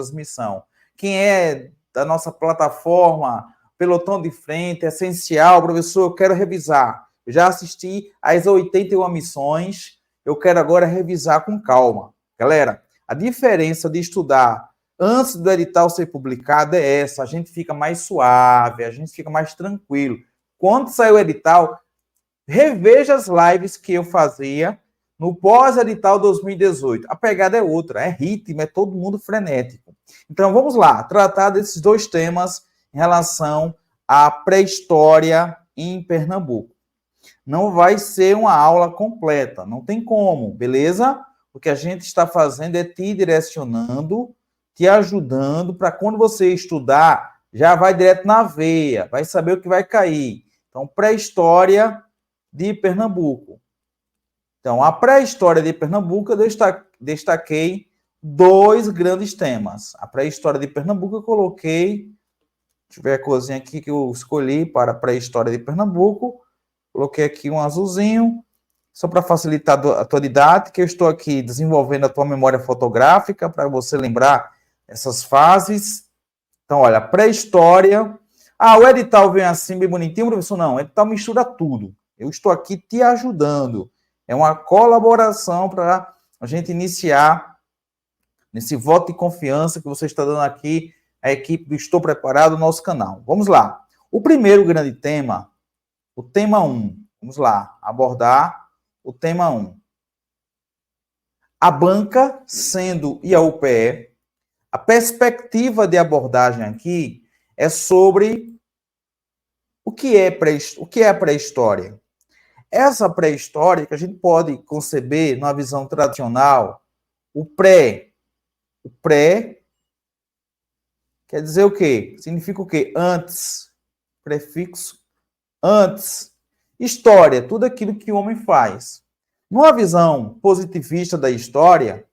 transmissão. Quem é da nossa plataforma, Pelotão de Frente, Essencial, professor, eu quero revisar. Eu já assisti às 81 missões, eu quero agora revisar com calma. Galera, a diferença de estudar antes do edital ser publicado é essa, a gente fica mais suave, a gente fica mais tranquilo. Quando sair o edital, reveja as lives que eu fazia no pós-edital 2018. A pegada é outra, é ritmo, é todo mundo frenético. Então, vamos lá, tratar desses dois temas em relação à pré-história em Pernambuco. Não vai ser uma aula completa, não tem como, beleza? O que a gente está fazendo é te direcionando, te ajudando, para quando você estudar, já vai direto na veia, vai saber o que vai cair. Então, pré-história de Pernambuco. Então, a pré-história de Pernambuco, eu destaquei dois grandes temas. A pré-história de Pernambuco eu coloquei, deixa eu ver a coisinha aqui que eu escolhi para a pré-história de Pernambuco, coloquei aqui um azulzinho, só para facilitar a tua didática, eu estou aqui desenvolvendo a tua memória fotográfica, para você lembrar essas fases. Então, olha, pré-história. Ah, o edital vem assim, bem bonitinho, professor? Não, o edital mistura tudo. Eu estou aqui te ajudando. É uma colaboração para a gente iniciar nesse voto de confiança que você está dando aqui à equipe do Estou Preparado, nosso canal. Vamos lá. O primeiro grande tema, o tema 1. Vamos lá, abordar o tema 1. A banca, sendo e a UPE, a perspectiva de abordagem aqui é sobre o que é a pré-história. Essa pré-história que a gente pode conceber numa visão tradicional, o pré quer dizer o quê? Significa o quê? Antes, prefixo antes. História, tudo aquilo que o homem faz. Numa visão positivista da história,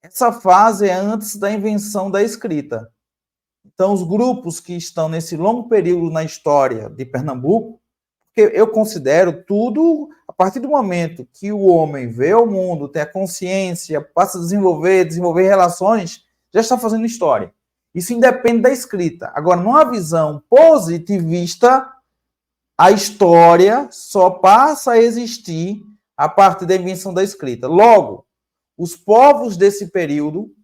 essa fase é antes da invenção da escrita. Então, os grupos que estão nesse longo período na história de Pernambuco, porque eu considero tudo, a partir do momento que o homem vê o mundo, tem a consciência, passa a desenvolver relações, já está fazendo história. Isso independe da escrita. Agora, numa visão positivista, a história só passa a existir a partir da invenção da escrita. Logo, os povos desse período,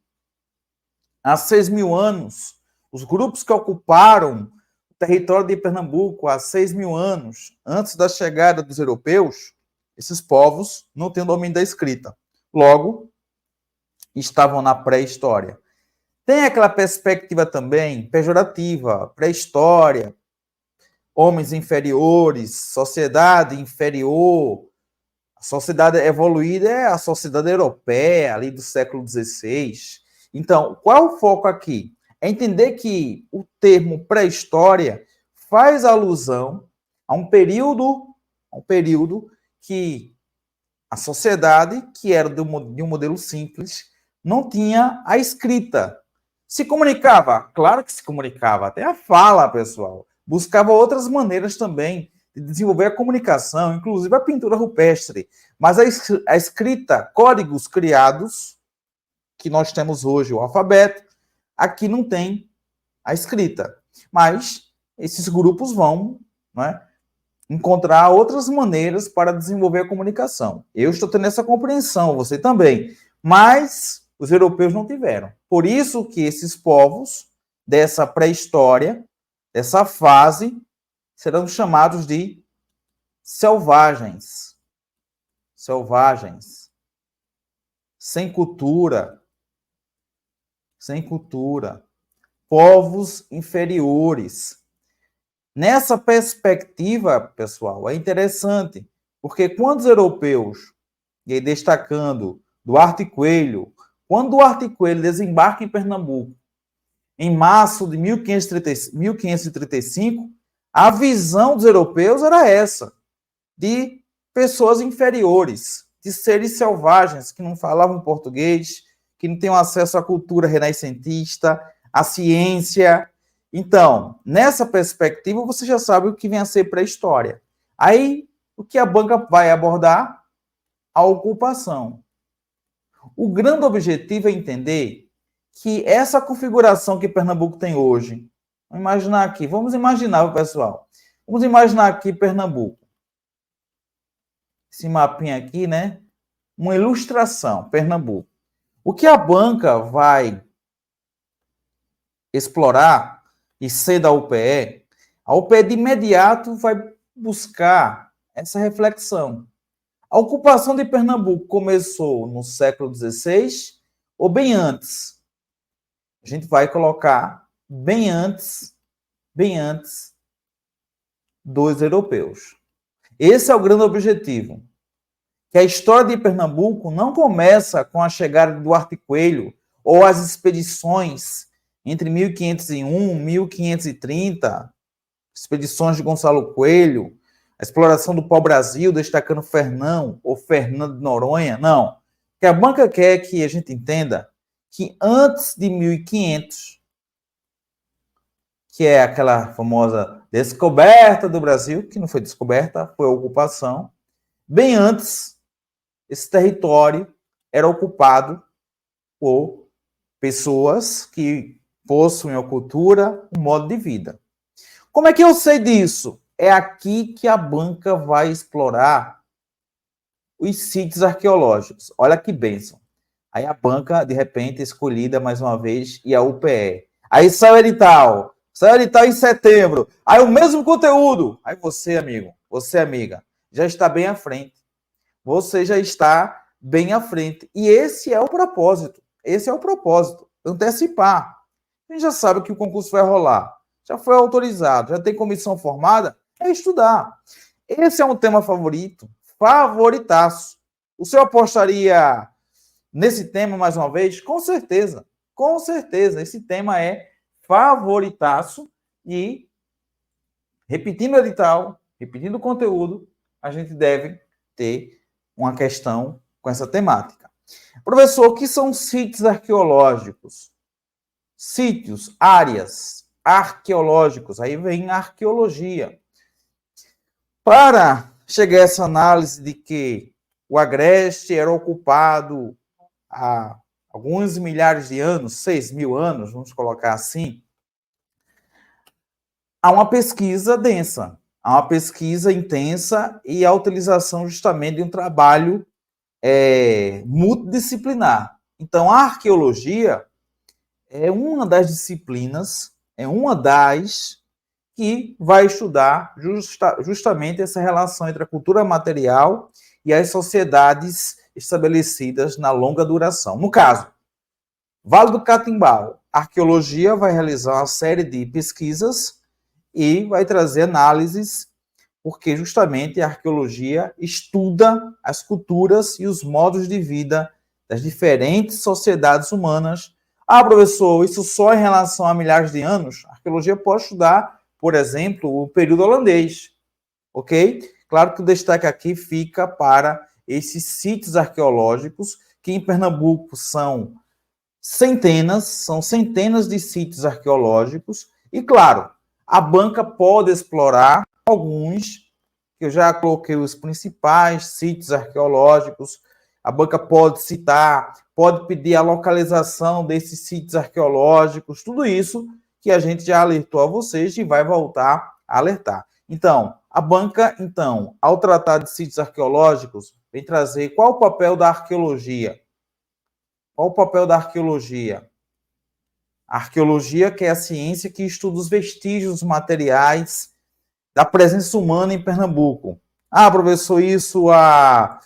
há 6.000 anos, os grupos que ocuparam o território de Pernambuco há 6.000 anos, antes da chegada dos europeus, esses povos não têm o domínio da escrita. Logo, estavam na pré-história. Tem aquela perspectiva também pejorativa, pré-história, homens inferiores, sociedade inferior. A sociedade evoluída é a sociedade europeia, ali do século XVI. Então, qual é o foco aqui? É entender que o termo pré-história faz alusão a um período que a sociedade, que era de um modelo simples, não tinha a escrita. Se comunicava? Claro que se comunicava, até a fala, pessoal. Buscava outras maneiras também de desenvolver a comunicação, inclusive a pintura rupestre. Mas a escrita, códigos criados, que nós temos hoje, o alfabeto, aqui não tem a escrita. Mas esses grupos vão, né, encontrar outras maneiras para desenvolver a comunicação. Eu estou tendo essa compreensão, você também. Mas os europeus não tiveram. Por isso que esses povos dessa pré-história, dessa fase, serão chamados de selvagens. Selvagens. Sem cultura. Sem cultura. Povos inferiores. Nessa perspectiva, pessoal, é interessante, porque quando os europeus, e aí destacando Duarte Coelho, quando Duarte Coelho desembarca em Pernambuco, em março de 1535, a visão dos europeus era essa, de pessoas inferiores, de seres selvagens, que não falavam português, que não tinham acesso à cultura renascentista, à ciência. Então, nessa perspectiva, você já sabe o que vem a ser pré-história. Aí, o que a banca vai abordar? A ocupação. O grande objetivo é entender que essa configuração que Pernambuco tem hoje, vamos imaginar, pessoal, vamos imaginar aqui Pernambuco. Esse mapinha aqui, né? Uma ilustração, Pernambuco. O que a banca vai explorar e ser da UPE, a UPE de imediato vai buscar essa reflexão. A ocupação de Pernambuco começou no século XVI ou bem antes? A gente vai colocar bem antes dos europeus. Esse é o grande objetivo. Que a história de Pernambuco não começa com a chegada de Duarte Coelho ou as expedições entre 1501 e 1530, expedições de Gonçalo Coelho, a exploração do pau-brasil, destacando Fernão ou Fernando de Noronha. Não. O que a banca quer que a gente entenda que antes de 1500, que é aquela famosa descoberta do Brasil, que não foi descoberta, foi ocupação, bem antes, esse território era ocupado por pessoas que possuem a cultura, um modo de vida. Como é que eu sei disso? É aqui que a banca vai explorar os sítios arqueológicos. Olha que bênção. Aí a banca, de repente, escolhida mais uma vez, e a UPE. Aí saiu edital em setembro. Aí o mesmo conteúdo. Aí você, amigo, você, amiga, já está bem à frente. Você já está bem à frente. E esse é o propósito. Esse é o propósito. Antecipar. A gente já sabe que o concurso vai rolar. Já foi autorizado. Já tem comissão formada. É estudar. Esse é um tema favorito. Favoritaço. O senhor apostaria nesse tema mais uma vez? Com certeza. Com certeza. Esse tema é favoritaço. E, repetindo o edital, repetindo o conteúdo, a gente deve ter uma questão com essa temática. Professor, o que são sítios arqueológicos? Sítios, áreas arqueológicos. Aí vem a arqueologia. Para chegar a essa análise de que o Agreste era ocupado há alguns milhares de anos, 6.000 anos, vamos colocar assim, há uma pesquisa densa, há uma pesquisa intensa e a utilização justamente de um trabalho multidisciplinar. Então, a arqueologia é uma das disciplinas, que vai estudar justamente essa relação entre a cultura material e as sociedades estabelecidas na longa duração. No caso, Vale do Catimbau, a arqueologia vai realizar uma série de pesquisas e vai trazer análises, porque justamente a arqueologia estuda as culturas e os modos de vida das diferentes sociedades humanas. Ah, professor, isso só em relação a milhares de anos? A arqueologia pode estudar, por exemplo, o período holandês, ok? Claro que o destaque aqui fica para esses sítios arqueológicos, que em Pernambuco são centenas de sítios arqueológicos, e claro, a banca pode explorar alguns, que eu já coloquei os principais sítios arqueológicos. A banca pode citar, pode pedir a localização desses sítios arqueológicos, tudo isso que a gente já alertou a vocês e vai voltar a alertar. Então, a banca, ao tratar de sítios arqueológicos, vem trazer qual o papel da arqueologia. Qual o papel da arqueologia? A arqueologia, que é a ciência que estuda os vestígios materiais da presença humana em Pernambuco. Ah, professor, isso há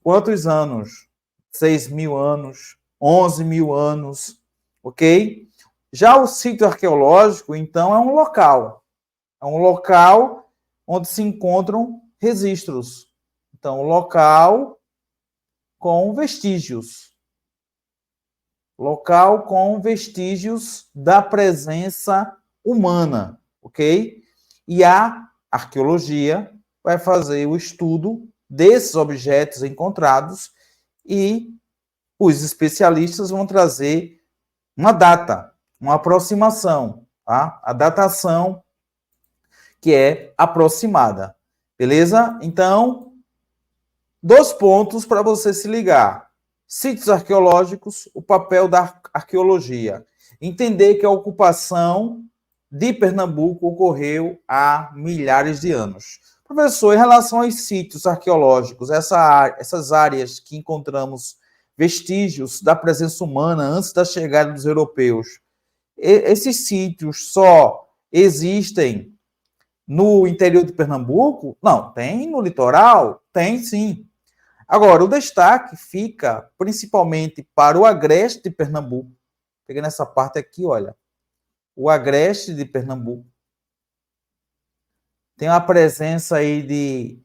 quantos anos? 6.000 anos, 11.000 anos, ok? Já o sítio arqueológico, então, é um local. É um local onde se encontram registros. Então, local com vestígios. Local com vestígios da presença humana, ok? E a arqueologia vai fazer o estudo desses objetos encontrados e os especialistas vão trazer uma data, uma aproximação, tá? A datação que é aproximada, beleza? Então, 2 pontos para você se ligar. Sítios arqueológicos, o papel da arqueologia. Entender que a ocupação de Pernambuco ocorreu há milhares de anos. Professor, em relação aos sítios arqueológicos, essas áreas que encontramos vestígios da presença humana antes da chegada dos europeus, esses sítios só existem no interior de Pernambuco? Não, tem no litoral? Tem sim. Agora, o destaque fica principalmente para o agreste de Pernambuco. Pegando essa parte aqui, olha. O agreste de Pernambuco tem uma presença aí de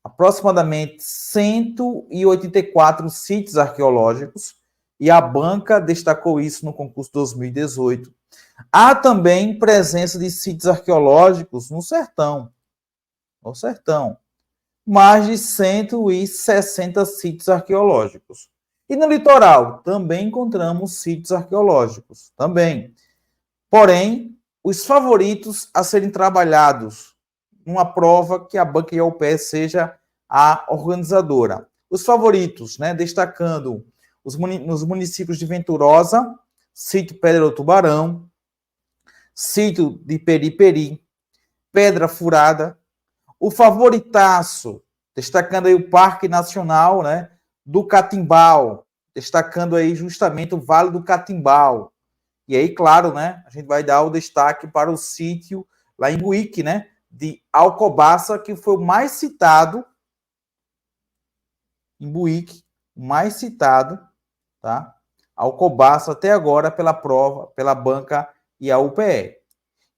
aproximadamente 184 sítios arqueológicos, e a banca destacou isso no concurso 2018. Há também presença de sítios arqueológicos no sertão. No sertão. Mais de 160 sítios arqueológicos. E no litoral também encontramos sítios arqueológicos. Também. Porém, os favoritos a serem trabalhados numa prova que a banca IAUPE seja a organizadora. Os favoritos, né, destacando nos municípios de Venturosa, sítio Pedra do Tubarão, sítio de Periperi, Pedra Furada, o favoritaço, destacando aí o Parque Nacional, né, do Catimbau, destacando aí justamente o Vale do Catimbau. E aí, claro, né, a gente vai dar o destaque para o sítio lá em Buíque, né, de Alcobaça, que foi o mais citado em Buíque, o mais citado, tá? Alcobaça até agora pela prova, pela banca e a UPE.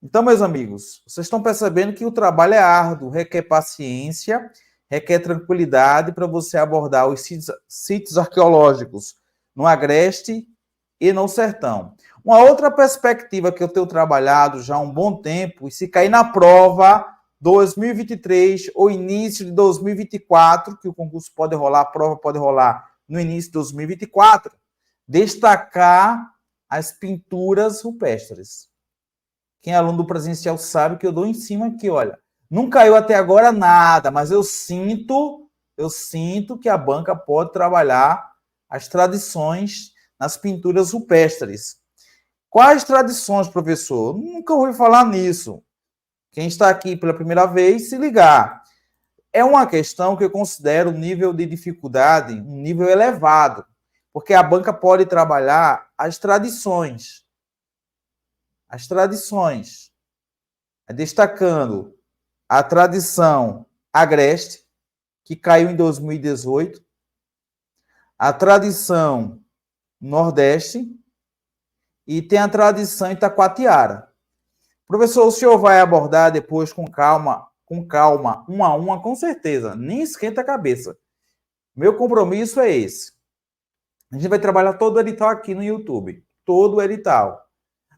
Então, meus amigos, vocês estão percebendo que o trabalho é árduo, requer paciência, requer tranquilidade para você abordar os sítios arqueológicos no Agreste e no Sertão. Uma outra perspectiva que eu tenho trabalhado já há um bom tempo, e se cair na prova 2023 ou início de 2024, que o concurso pode rolar, a prova pode rolar no início de 2024, destacar as pinturas rupestres. Quem é aluno do presencial sabe que eu dou em cima aqui, olha. Não caiu até agora nada, mas eu sinto que a banca pode trabalhar as tradições nas pinturas rupestres. Quais tradições, professor? Nunca ouvi falar nisso. Quem está aqui pela primeira vez, se ligar. É uma questão que eu considero um nível de dificuldade, um nível elevado, porque a banca pode trabalhar as tradições. As tradições. Destacando a tradição agreste, que caiu em 2018, a tradição nordeste e tem a tradição itacoatiara. Professor, o senhor vai abordar depois com calma, uma a uma, com certeza. Nem esquenta a cabeça. Meu compromisso é esse. A gente vai trabalhar todo o edital aqui no YouTube. Todo o edital.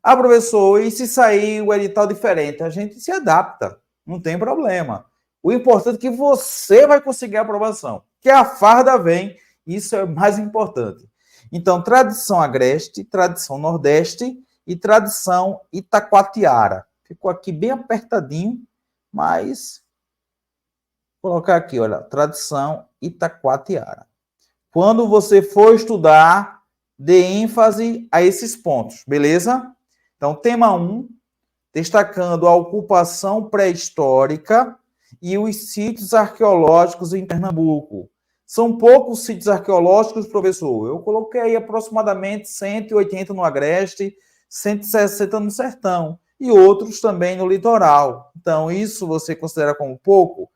Ah, professor, e se sair o edital diferente? A gente se adapta. Não tem problema. O importante é que você vai conseguir a aprovação. Que a farda vem. Isso é o mais importante. Então, tradição agreste, tradição nordeste e tradição itacoatiara. Ficou aqui bem apertadinho, mas vou colocar aqui, olha, tradição itacoatiara. Quando você for estudar, dê ênfase a esses pontos, beleza? Então, tema 1, destacando a ocupação pré-histórica e os sítios arqueológicos em Pernambuco. São poucos sítios arqueológicos, professor. Eu coloquei aí aproximadamente 180 no Agreste, 160 no Sertão e outros também no litoral. Então, isso você considera como pouco?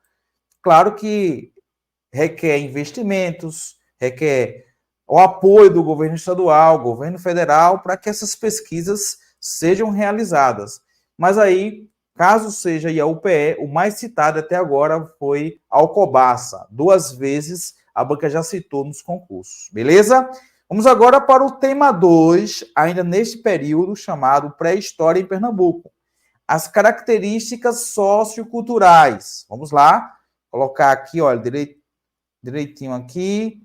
Claro que requer investimentos, requer o apoio do governo estadual, governo federal, para que essas pesquisas sejam realizadas. Mas aí, caso seja a UPE, o mais citado até agora foi Alcobaça. 2 vezes a banca já citou nos concursos. Beleza? Vamos agora para o tema 2, ainda neste período chamado Pré-História em Pernambuco. As características socioculturais. Vamos lá, colocar aqui, olha, direitinho aqui,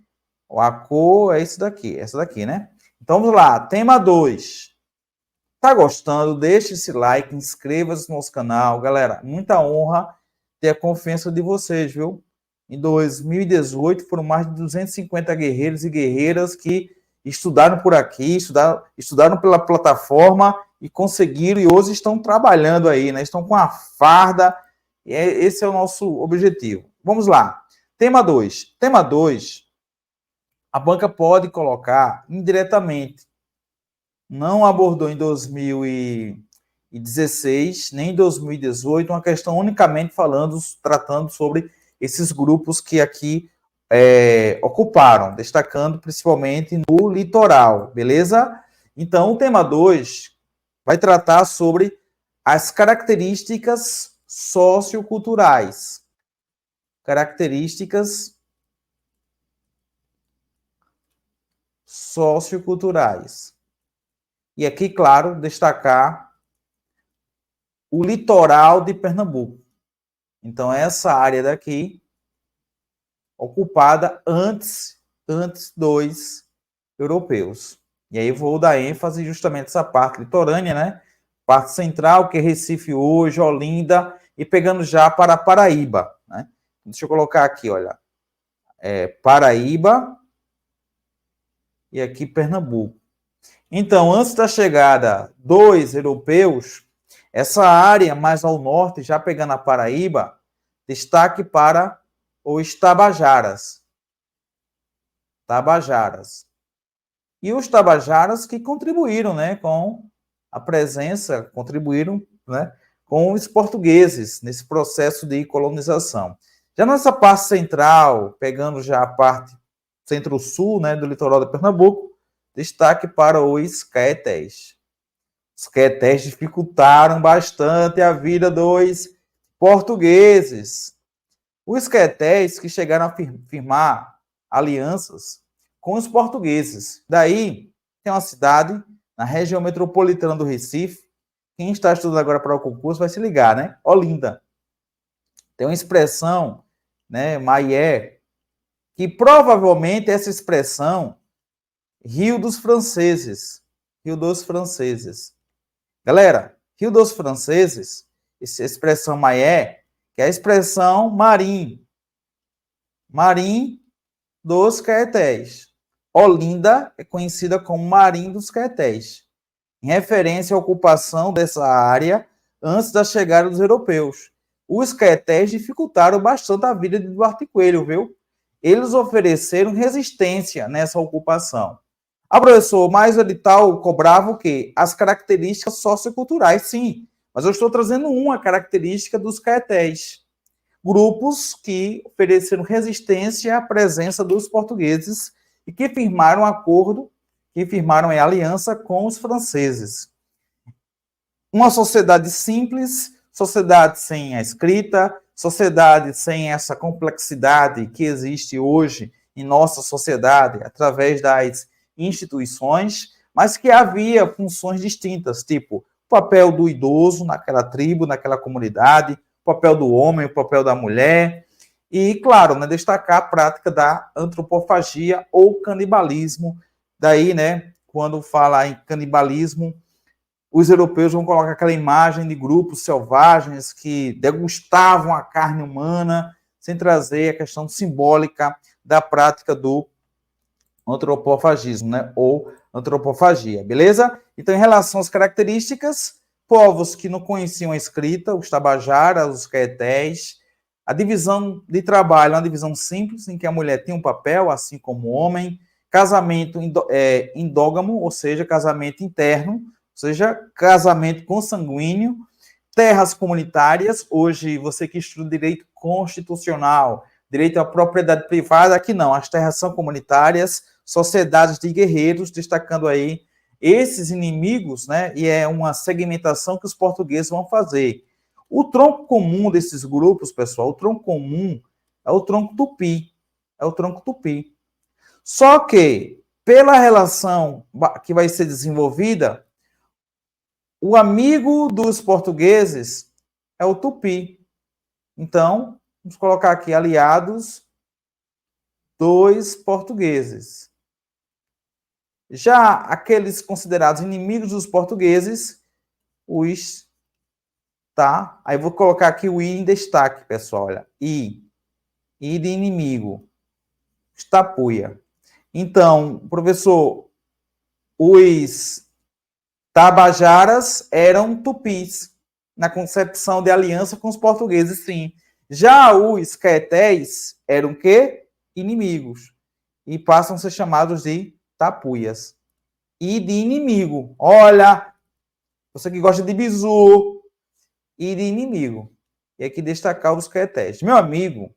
a cor é esse daqui, essa daqui, né? Então vamos lá, tema 2. Tá gostando? Deixe esse like, inscreva-se no nosso canal. Galera, muita honra ter a confiança de vocês, viu? Em 2018, foram mais de 250 guerreiros e guerreiras que estudaram por aqui, estudaram pela plataforma e conseguiram, e hoje estão trabalhando aí, né? Estão com a farda, e esse é o nosso objetivo. Vamos lá. Tema 2. Tema 2, a banca pode colocar indiretamente. Não abordou em 2016, nem em 2018, uma questão unicamente tratando sobre esses grupos que aqui ocuparam, destacando principalmente no litoral, beleza? Então, o tema 2 vai tratar sobre as características socioculturais. Características socioculturais. E aqui, claro, destacar o litoral de Pernambuco. Então, essa área daqui, ocupada antes dos europeus. E aí vou dar ênfase justamente nessa parte litorânea, né? Parte central, que é Recife hoje, Olinda, e pegando já para Paraíba, né? Deixa eu colocar aqui, olha. Paraíba e aqui Pernambuco. Então, antes da chegada dos europeus, essa área mais ao norte, já pegando a Paraíba, destaque para os Tabajaras. Tabajaras. E os Tabajaras que contribuíram, né, com a presença, contribuíram, né, com os portugueses nesse processo de colonização. Já nessa parte central, pegando já a parte centro-sul, né, do litoral de Pernambuco, destaque para os caetés. Os caetés dificultaram bastante a vida dos portugueses. Os caetés que chegaram a firmar alianças com os portugueses. Daí, tem uma cidade na região metropolitana do Recife. Quem está estudando agora para o concurso vai se ligar, né? Olinda. Tem uma expressão, né, maié, que provavelmente essa expressão, Rio dos Franceses. Rio dos Franceses. Galera, Rio dos Franceses, essa expressão maié, que é a expressão marim. Marim dos Caetés. Olinda é conhecida como Marim dos Caetés, em referência à ocupação dessa área antes da chegada dos europeus. Os Caetés dificultaram bastante a vida de Duarte Coelho, viu? Eles ofereceram resistência nessa ocupação. Ah, professor, mas o edital cobrava o quê? As características socioculturais, sim. Mas eu estou trazendo uma característica dos Caetés. Grupos que ofereceram resistência à presença dos portugueses e que firmaram acordo, que firmaram em aliança com os franceses. Uma sociedade simples, sociedade sem a escrita, sociedade sem essa complexidade que existe hoje em nossa sociedade através das instituições, mas que havia funções distintas, tipo o papel do idoso naquela tribo, naquela comunidade, o papel do homem, o papel da mulher, e, claro, né, destacar a prática da antropofagia ou canibalismo. Daí, né, quando fala em canibalismo, os europeus vão colocar aquela imagem de grupos selvagens que degustavam a carne humana, sem trazer a questão simbólica da prática do antropofagismo, né, ou antropofagia, beleza? Então, em relação às características, povos que não conheciam a escrita, os tabajaras, os caetés, a divisão de trabalho é uma divisão simples, em que a mulher tem um papel, assim como o homem, casamento endógamo, ou seja, casamento interno, ou seja, casamento consanguíneo, terras comunitárias, hoje você que estuda direito constitucional, direito à propriedade privada, aqui não, as terras são comunitárias, sociedades de guerreiros, destacando aí esses inimigos, né? E é uma segmentação que os portugueses vão fazer. O tronco comum desses grupos, pessoal, o tronco comum é o tronco tupi. É o tronco tupi. Só que, pela relação que vai ser desenvolvida, o amigo dos portugueses é o tupi. Então, vamos colocar aqui aliados dos portugueses. Já aqueles considerados inimigos dos portugueses, os, tá? Aí vou colocar aqui o I em destaque, pessoal, olha, I. I de inimigo, Tapuia. Então, professor, os tabajaras eram tupis, na concepção de aliança com os portugueses, sim. Já os caetés eram o quê? Inimigos. E passam a ser chamados de tapuias. E de inimigo. Olha, você que gosta de bizu, e de inimigo. E aqui destacar os caetés. Meu amigo,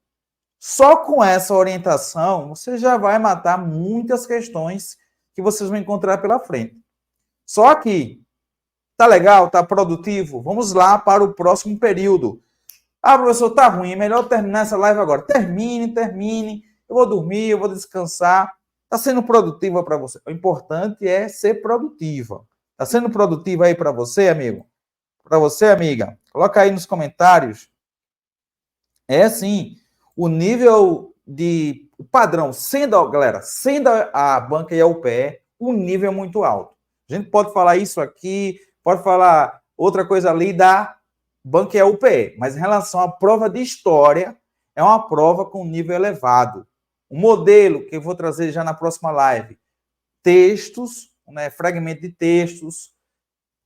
só com essa orientação, você já vai matar muitas questões que vocês vão encontrar pela frente. Só que, tá legal? Tá produtivo? Vamos lá para o próximo período. Ah, professor, tá ruim, é melhor terminar essa live agora. Termine. Eu vou dormir, eu vou descansar. Tá sendo produtiva para você. O importante é ser produtiva. Tá sendo produtiva aí para você, amigo? Para você, amiga? Coloca aí nos comentários. É assim, o nível de o padrão, galera, sendo a banca e a UPE, o nível é muito alto. A gente pode falar isso aqui, pode falar outra coisa ali da banca e a UPE, mas em relação à prova de história, é uma prova com nível elevado. O modelo que eu vou trazer já na próxima live, textos, né, fragmento de textos,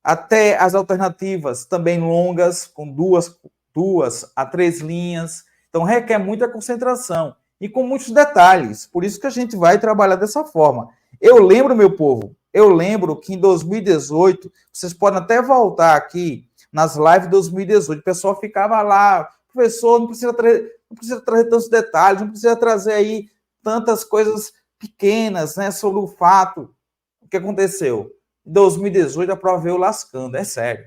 até as alternativas também longas, com duas a 3 linhas. Então, requer muita concentração e com muitos detalhes. Por isso que a gente vai trabalhar dessa forma. Eu lembro, meu povo, que em 2018, vocês podem até voltar aqui nas lives de 2018, o pessoal ficava lá, professor, não precisa trazer tantos detalhes, não precisa trazer aí tantas coisas pequenas, né, sobre o fato. O que aconteceu? Em 2018, a prova veio lascando, é sério.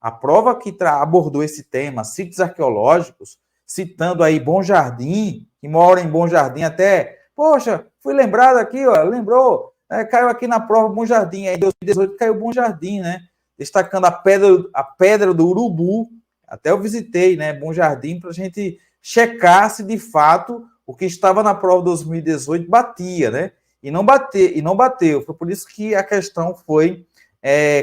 A prova que abordou esse tema, sítios arqueológicos, citando aí Bom Jardim, que mora em Bom Jardim até, poxa, fui lembrado aqui, ó, lembrou, caiu aqui na prova Bom Jardim, aí em 2018 caiu Bom Jardim, né? Destacando a pedra do Urubu, até eu visitei, né, Bom Jardim, para a gente checar se de fato o que estava na prova 2018 batia, né? E não bateu. Foi por isso que a questão foi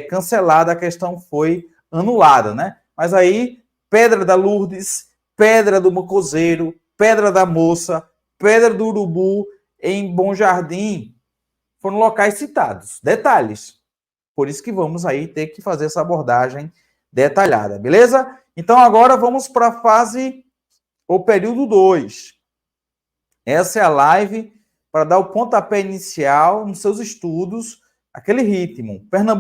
cancelada, a questão foi anulada, né? Mas aí, Pedra da Lourdes, Pedra do Mocoseiro, Pedra da Moça, Pedra do Urubu, em Bom Jardim, foram locais citados. Detalhes. Por isso que vamos aí ter que fazer essa abordagem detalhada, beleza? Então, agora vamos para a fase, o período 2. Essa é a live para dar o pontapé inicial nos seus estudos, aquele ritmo. Pernambuco